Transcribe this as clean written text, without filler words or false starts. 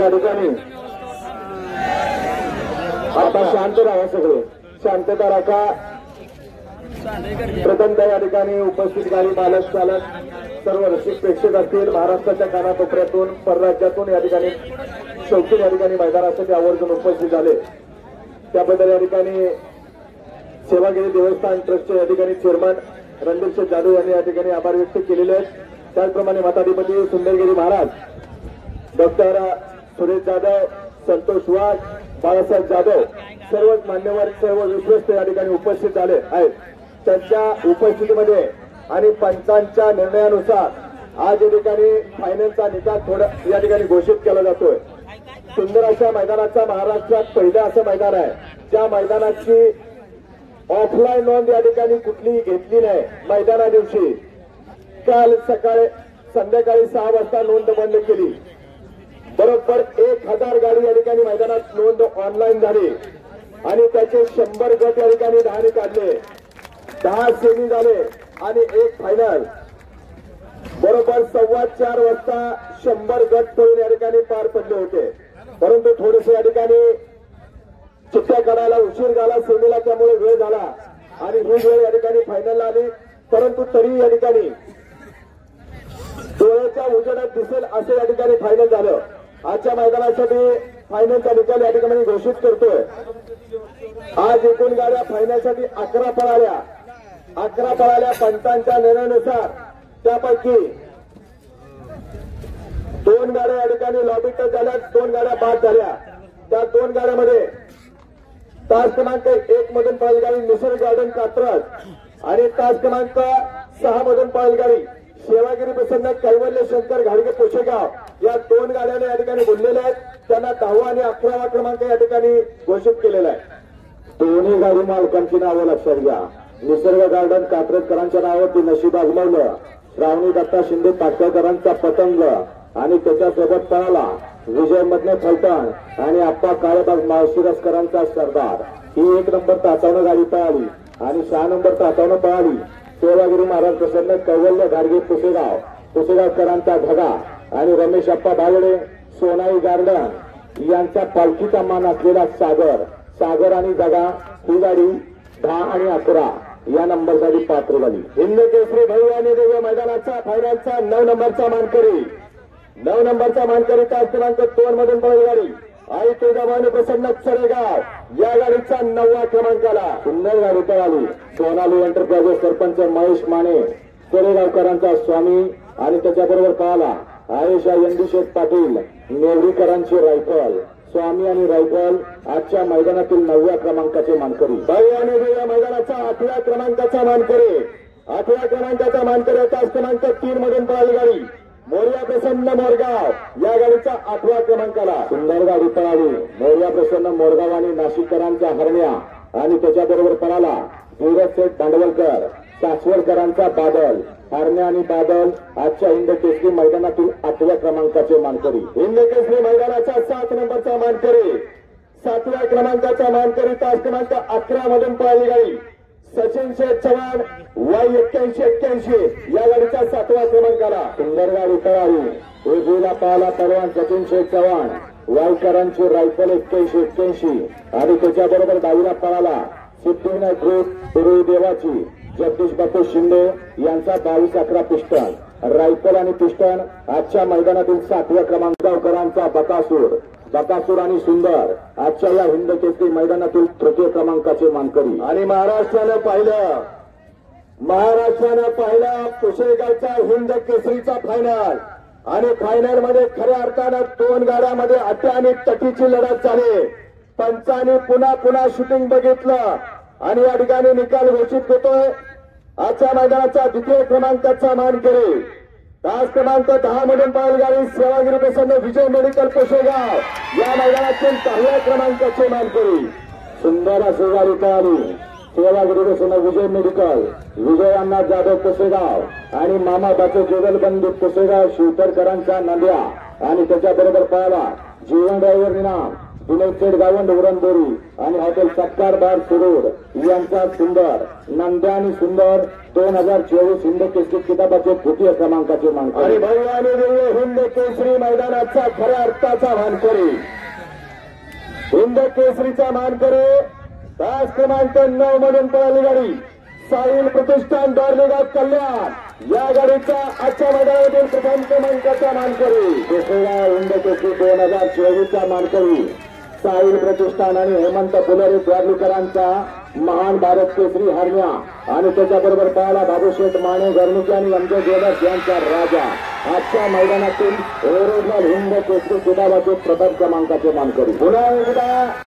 या ठिकाणी आता शांत राहा, सगळे शांतता राखा. प्रथमतः या ठिकाणी उपस्थित गाडी मालक चालक सर्व रसिक प्रेक्षक असतील महाराष्ट्राच्या कानाकोपऱ्यातून परराज्यातून या ठिकाणी शौकीन या ठिकाणी मैदानासाठी आवर्जून उपस्थित झाले. त्याबद्दल या ठिकाणी सेवागिरी देवस्थान ट्रस्टचे या ठिकाणी चेअरमन रणदीप जाधव यांनी या ठिकाणी आभार व्यक्त केलेले आहेत. त्याचप्रमाणे मठाधिपती सुंदरगिरी महाराज, डॉक्टर सुरेश जाधव, संतोष वाघ, बाळासाहेब जाधव सर्वच मान्यवर सर्व विश्वस्त या ठिकाणी उपस्थित झाले आहेत. त्यांच्या उपस्थितीमध्ये आणि पंचांच्या निर्णयानुसार आज या ठिकाणी फायनलचा निकाल थोडा या ठिकाणी घोषित केला जातोय. सुंदर अशा मैदानाचा महाराष्ट्रात पहिलं असं मैदान आहे ज्या मैदानाची ऑफलाईन नोंद या ठिकाणी कुठलीही घेतली नाही. मैदाना दिवशी काल संध्याकाळी 6 वाजता नोंद बंद केली. बरोबर 1000 गाडी या ठिकाणी मैदानात नोंद ऑनलाईन झाली आणि त्याचे 100 गट या ठिकाणी 10 काढले. 10 सेमी झाले आणि 1 फायनल. बरोबर 4:15 वाजता 100 गट पळून या ठिकाणी पार पडले होते. परंतु थोडेसे या ठिकाणी चिठ्ठ्या काढायला उशीर झाला सेमीला, त्यामुळे वेळ झाला आणि ही वेळ या ठिकाणी फायनलला आली. परंतु तरी या ठिकाणी डोळ्याच्या उजेडात दिसेल असं या ठिकाणी फायनल झालं. आजच्या मैदानासाठी फायनलचा निकाल या ठिकाणी घोषित करतोय. आज एकूण गाड्या फायनलसाठी 11 पळाल्या. 11 पळाल्या पंचांच्या निर्णयानुसार. त्यापैकी 2 गाड्या या ठिकाणी लॉबी टच झाल्या, 2 गाड्या बाद झाल्या. त्या 2 गाड्यामध्ये तास क्रमांक 1 मधून पळाली गाडी निसर्ग गार्डन कात्रज आणि तास क्रमांक 6 मधून पळाली गाडी सेवागिरी प्रसन्न कैवल्य शंकर घाडगे पोशेगाव. या 2 गाड्याने या ठिकाणी बोललेल्या आहेत. त्यांना 10वा आणि 11वा क्रमांक या ठिकाणी घोषित केलेला आहे. दोन्ही गाडी मालकांची नावं लक्षात घ्या. निसर्ग गार्डन कात्रजकरांच्या नावावरती नशीब आजमावलं. श्रावणी दत्ता शिंदे पाटकरांचा पतंग आणि त्याच्यासोबत पळाला विजय मधने फलटण आणि आप्पा काळेबाग माळशिरसकरांचा सरदार. ही 1 नंबर तासावनं गाडी पळाली आणि 6 नंबर तासावनं पळाली सेवागिरी महाराज प्रसन्न कैवल्य घाडगे पुसेगावकरांचा धगा आणि रमेश अप्पा बागडे सोनाई गार्डन यांचा पालखीचा मान असलेला सागर आणि धगा. ही गाडी 10 आणि 11 या नंबरसाठी पात्र झाली. हिंद केसरी भाऊ आणि देव मैदानाचा फायनलचा 9 नंबरचा मानकरी 9 नंबरचा मानकरी तास क्रमांक 2 मधून पळाली गाडी आई तुळजाभवानी प्रसन्न चरेगाव या गाडीचा 9वा क्रमांकाला. सुंदर गाडी पळाली. सोनाली एंटरप्राइजेस सरपंच महेश माने चरेगावकरांचा स्वामी आणि त्याच्याबरोबर पळाला आयेशा यंदीशेठ पाटील नेवरीकरांची रायफल. स्वामी आणि रायफल आजच्या मैदानातील 9व्या क्रमांकाचे मानकरी. भाऊ आणि देव मैदानाचा 8व्या क्रमांकाचा मानकरी 8व्या क्रमांकाचा मानकरी तास क्रमांक 3 मधून पळाली गाडी मोर्या प्रसन्न मोरगाव या गाडीचा 8व्या क्रमांकाला. सुंदर गाडी पळाली. मोर्या प्रसन्न मोरगाव आणि नाशिककरांचा हरण्या आणि त्याच्याबरोबर पळाला धीरज शेठ दांडवलकर सासवडकरांचा बादल. हरण्या आणि बादल आजच्या हिंद केसरी मैदानातील 8व्या क्रमांकाचे मानकरी. हिंद केसरी मैदानाचा 7 नंबरचा मानकरी 7व्या क्रमांकाचा मानकरी तास क्रमांक 11 मधून पळाली गाडी सचिन शेठ चव्हाण वाय 8181 या गाडीच्या 7व्या क्रमांकाला. सुंदर गाडी पळाली. उजवीला पाहिला परवान सचिन शेठ चव्हाण वायकरांची रायफल 8181 आणि त्याच्याबरोबर 10वीला पळाला सिद्धिविनायक ग्रुप पूर्वी देवाची जगदीश बापू शिंदे यांचा 22-11 पिस्टन रायफल आणि पिस्टन. आजच्या मैदानातील 7व्या क्रमांकावकरांचा बकासूर आणि सुंदर आजच्या या हिंद केसरी मैदानातील 3य क्रमांकाचे मानकरी. आणि महाराष्ट्रानं पाहिलं पुसेगावचा हिंद केसरीचा फायनल आणि फायनल मध्ये खऱ्या अर्थानं 2 गाड्यामध्ये अटी आणि तटीची लढत झाली. पंचांनी पुन्हा शूटिंग बघितलं आणि या ठिकाणी निकाल घोषित होतोय. आजच्या मैदानाचा 2य क्रमांकाचा मानकरी तास क्रमांक 10 मधून पळाली गाडी सेवागिरी प्रसन्न विजय मेडिकल पोशेगाव या मैदानातील 10व्या क्रमांकाचे मानकरी. सुंदर अशी गाडी पळाली. सेवागिरी प्रसन्न विजय मेडिकल विजय अण्णा जाधव पोशेगाव आणि मामा बाचे जुगलबंदी पोशेगाव शिवतरकरांचा नंद्या आणि त्याच्याबरोबर पळाला जीवन ड्रायव्हर इनाम युनायटेड गावंड उरणबोरी आणि हॉटेल सत्कार बार सुरूर यांचा सुंदर नंद्या आणि सुंदर 2024 हिंद केसरी किताबाचे तृतीय क्रमांकाचे मानकरी आणि भव्य आणि दिव्य हिंद केसरी मैदानाचा खऱ्या अर्थाचा मानकरी हिंद केसरीचा मानकरी तास क्रमांक 9 मधून पळाली गाडी साहिल प्रतिष्ठान डॉर्लेगाव कल्याण या गाडीचा आजच्या मैदानातील प्रथम क्रमांकाचा मानकरी दुसऱ्या हिंद केसरी 2024 चा मानकरी साहिल प्रतिष्ठान आणि हेमंत फुलरे द्वारलीकरांचा महान भारत केसरी हरण्या आणि त्याच्याबरोबर पळाला बाबूशेठ माने गर्णिके आणि एमजे ज्वेलर्स यांचा राजा आजच्या मैदानातील ओरिजिनल हिंद केसरी किताबाचे प्रथम क्रमांकाचे मानकरी पुन्हा एकदा